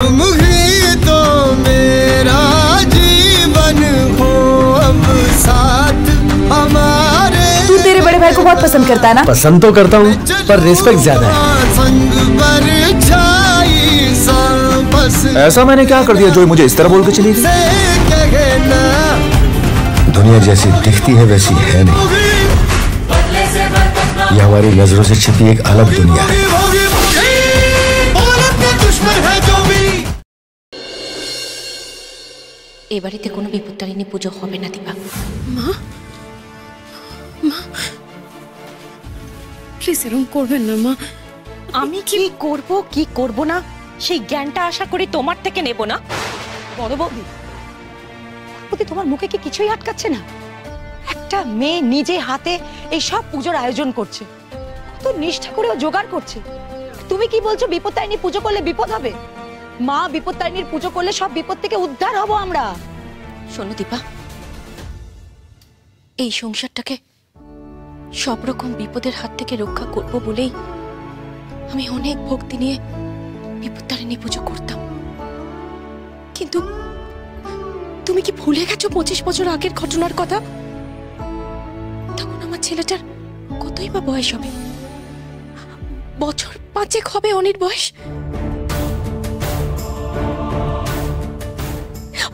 तुम ही तो मेरा जीवन हो अब साथ हमारे। तू तेरे बड़े भाई को बहुत पसंद करता है ना? पसंद तो करता हूँ पर रिस्पेक्ट ज्यादा है। ऐसा मैंने क्या कर दिया जो मुझे इस तरह बोल के चली गई? दुनिया जैसी दिखती है वैसी है नहीं। ये हमारी नजरों से छिपी एक अलग दुनिया है। এই বাড়িতে কোনো বিপত্তারিণী পুজো হবে না দীপা। মা মা প্লিজ এরকম করবেন না মা। আমি কি করব কি করব না সেই জ্ঞানটা আশা করি তোমার থেকে নেব না। বড় বৌদি, তোমার মুখে কি কিছুই আটকাচ্ছে না? একটা মেয়ে নিজে হাতে এই সব পুজোর আয়োজন করছে, তো নিষ্ঠা করেও জোগাড় করছে। তুমি কি বলছো বিপত্তারিণী পুজো করলে বিপদ হবে? মা বিপত্তারিণীর পুজো করলে সব বিপদ থেকে উদ্ধার হব আমরা। শোনো দীপা, এই সংসারটাকে সব রকম বিপদের হাত থেকে রক্ষা করব বলেই আমি অনেক ভক্তি নিয়ে বিপত্তারিণী পুজো করতাম। কিন্তু তুমি কি ভুলে গেছো 25 বছর আগের ঘটনার কথা? তখন আমার ছেলেটার কতই বা বয়স হবে? বছর 5 হবে অনির বয়স।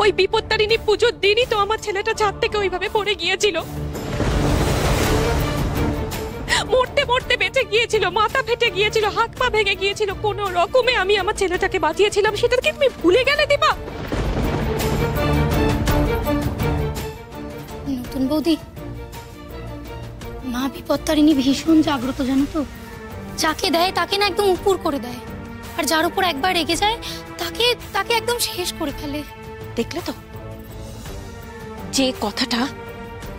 ওই বিপত্তারিণী পুজোর দিনই তো আমার ছেলেটা ছাদ থেকে ওইভাবে পড়ে গিয়েছিল, মরতে মরতে বেঁচে গিয়েছিল, মাথা ফেটে গিয়েছিল, হাত পা ভেঙে গিয়েছিল। কোন রকমে আমি আমার ছেলেটাকে বাঁচিয়েছিলাম, সেটা কি তুমি ভুলে গেলে দীপা? নতুন বৌদি, মা বিপত্তারিণী ভীষণ জাগ্রত, জানো তো। যাকে দেয় তাকে না একদম উপর করে দেয়, আর যার উপর একবার রেগে যায় তাকে তাকে একদম শেষ করে ফেলে। দেখলে তো, যে কথাটা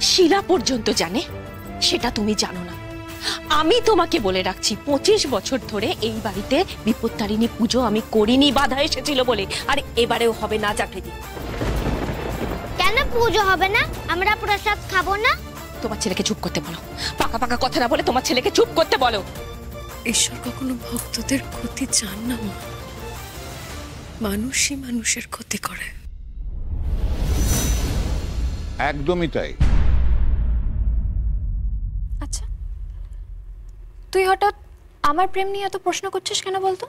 শিলা পর্যন্ত জানে সেটা তুমি জানো না। আমি তোমাকে বলে রাখছি, 25 বছর ধরে এই বাড়িতে বিপত্তারিণী পুজো আমি করিনি, বাধা এসেছিল বলে। আর এবারেও হবে না জাগৃতি। কেন পুজো হবে না? আমরা প্রসাদ খাবো না? তোমার ছেলেকে চুপ করতে বলো, পাকা পাকা কথা না বলে তোমার ছেলেকে চুপ করতে বলো। ঈশ্বর কখনো ভক্তদের ক্ষতি চান না মা, মানুষই মানুষের ক্ষতি করে। একদমই তাই। আচ্ছা, তুই হঠাৎ আমার প্রেম নিয়ে এত প্রশ্ন করছিস কেন বলতো?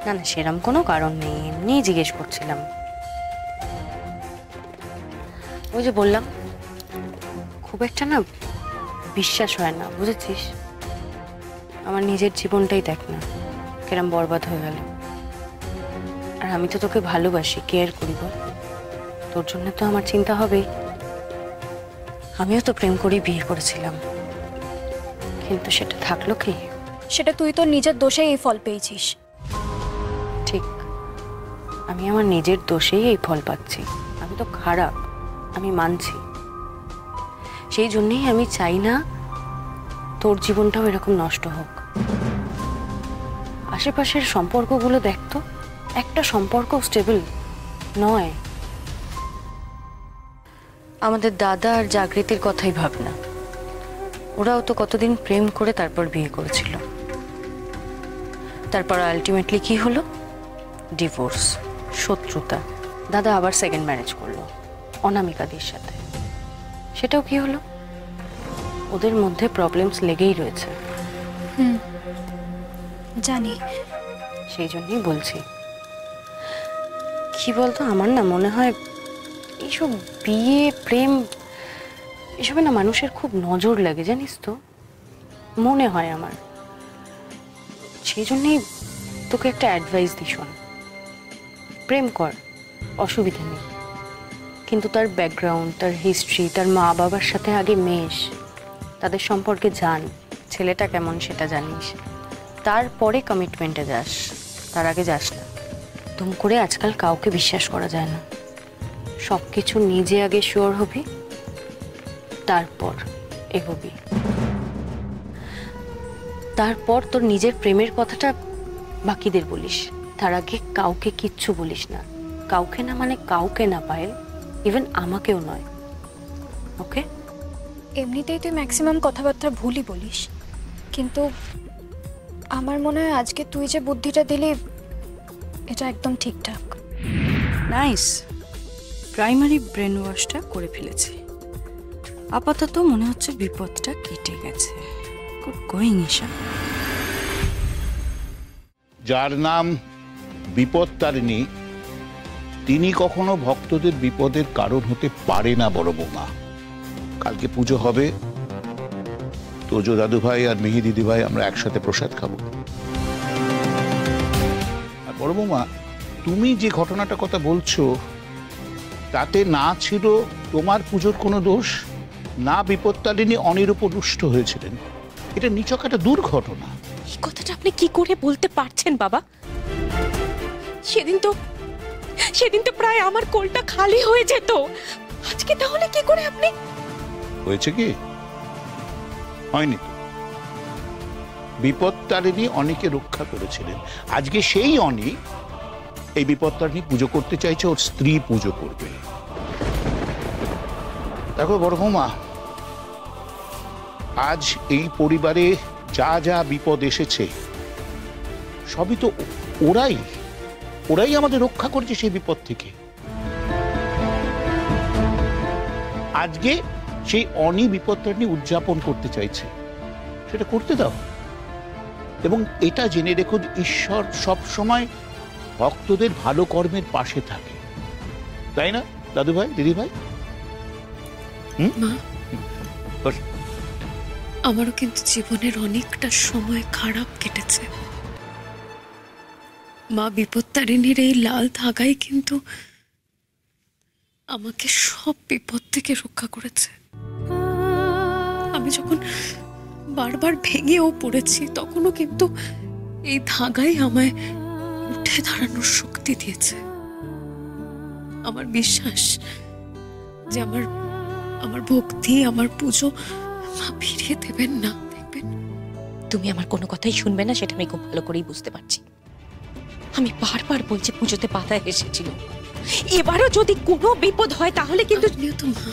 না না, সেরকম কোনো কারণ নেই, এমনি জিজ্ঞেস করছিলাম। ওই যে বললাম, খুব একটা না বিশ্বাস হয় না, বুঝেছিস? আমার নিজের জীবনটাই দেখ না কেরম বরবাদ হয়ে গেল। আর আমি তো তোকে ভালোবাসি, কেয়ার করি, তোর জন্য তো আমার চিন্তা হবেই। আমিও তো প্রেম করেই বিয়ে করেছিলাম, কিন্তু সেটা থাকলো কি? সেটা তুই তোর নিজের দোষেই এই ফল পেয়েছিস। ঠিক, আমি আমার নিজের দোষেই এই ফল পাচ্ছি। আমি তো খারাপ, আমি মানছি। সেই জন্যই আমি চাই না তোর জীবনটাও এরকম নষ্ট হোক। আশেপাশের সম্পর্কগুলো দেখতো, একটা সম্পর্ক স্টেবল নয়। আমাদের দাদা আর জাগৃতির কথাই ভাব না, ওরাও তো কতদিন প্রেম করে তারপর বিয়ে করেছিল। তারপর আলটিমেটলি কি হলো? ডিভোর্স, শত্রুতা। দাদা আবার সেকেন্ড ম্যারেজ করলো অনামিকাদির সাথে। সেটাও কি হলো? ওদের মধ্যে প্রবলেমস লেগেই রয়েছে। জানি। সেই জন্যই বলছি, কি বলতো, আমার না মনে হয় এইসব বিয়ে প্রেম এসবে না মানুষের খুব নজর লাগে, জানিস তো, মনে হয় আমার। সেই জন্যই তোকে একটা অ্যাডভাইস দিই, শোন, প্রেম কর, অসুবিধা নেই, কিন্তু তার ব্যাকগ্রাউন্ড, তার হিস্ট্রি, তার মা বাবার সাথে আগে মেশ, তাদের সম্পর্কে জান, ছেলেটা কেমন সেটা জানিস, তারপরে কমিটমেন্টে যাস, তার আগে যাস না। তুম করে আজকাল কাউকে বিশ্বাস করা যায় না। সব কিছু নিজে আগে শিওর হবি, তারপর এগোবি। তারপর তোর নিজের প্রেমের কথাটা বাকিদের বলিস, তার আগে কাউকে কিচ্ছু বলিস না। কাউকে না মানে কাউকে না, পায়েল, ইভেন আমাকেও নয়। ওকে? এমনিতেই তুই ম্যাক্সিমাম কথাবার্তা ভুলই বলিস, কিন্তু আমার মনে হয় আজকে তুই যে বুদ্ধিটা দিলি এটা একদম ঠিকঠাক। নাইস, প্রাইমারি ব্রেন ওয়াশটা করে ফেলেছি। আপাতত মনে হচ্ছে বিপদটা কেটে গেছে। Good going Isha. যার নাম বিপত্তারিণী তিনি কখনো ভক্তদের বিপদের কারণ হতে পারে না বড় বৌমা। কালকে পুজো হবে, তোজো দাদু ভাই আর মিহি দিদি ভাই আমরা একসাথে প্রসাদ খাবো। আর বড় বৌমা, তুমি যে ঘটনাটা কথা বলছো তাতে না ছিল তোমার পুজোর কোনো দোষ, না বিপত্তারিণী অনির উপর রুষ্ট হয়েছিলেন। এটা নিছক একটা দুর্ঘটনা। এই কথাটা আপনি কি করে বলতে পারছেন বাবা? সেদিন তো প্রায় আমার কোলটা খালি হয়ে যেত। আজকে তাহলে কি করে আপনি? হয়েছে কি? হয়নি তো। বিপত্তারিণী অনিকে রক্ষা করেছিলেন। আজকে সেই অনি এই বিপত্তারিণী পুজো করতে চাইছে, ওর স্ত্রী পুজো করবে। দেখো বড় বৌমা, আজ এই পরিবারে যা যা বিপদ এসেছে সবই তো ওরাই আমাদের রক্ষা করেছে সেই বিপদ থেকে। আজকে সেই অনি বিপত্তারিণী উদযাপন করতে চাইছে, সেটা করতে দাও। এবং এটা জেনে রেখো যে ঈশ্বর সব সময় ভক্তদের ভালো কর্মের পাশে থাকে, তাই না দাদু ভাই, দিদি ভাই? মা, আমারও কিন্তু জীবনের অনেকটা সময় খারাপ কেটেছে। মা বিপত্তারিণীর এই লাল ধাগাই কিন্তু আমাকে সব বিপদ থেকে রক্ষা করেছে। আমি যখন বারবার ভেঙেও পড়েছি তখনও কিন্তু এই ধাগাই আমায় উঠে দাঁড়ানোর শক্তি দিয়েছে। আমার বিশ্বাস যে আমার ভক্তি, আমার পুজো মা ফিরিয়ে দেবেন না। দেখবেন, তুমি আমার কোনো কথাই শুনবে না, সেটা আমি খুব ভালো করেই বুঝতে পারছি। আমি বারবার বলছি পুজোতে বাধা এসেছিল, এবারও যদি কোনো বিপদ হয় তাহলে কিন্তু তো মা,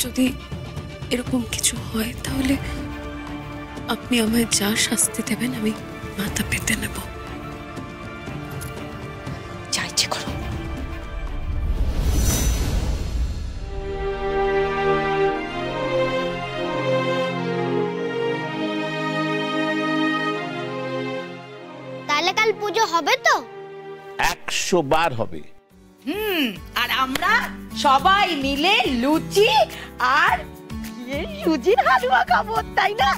যদি এরকম কিছু হয় তাহলে আপনি আমায় যা শাস্তি দেবেন আমি মাথা পেতে নেব। যা ইচ্ছে করো। তাহলে কাল পুজো হবে তো? 100 বার হবে। আর আমরা সবাই মিলে লুচি আর সুজির হালুয়া খাবো, তাই না?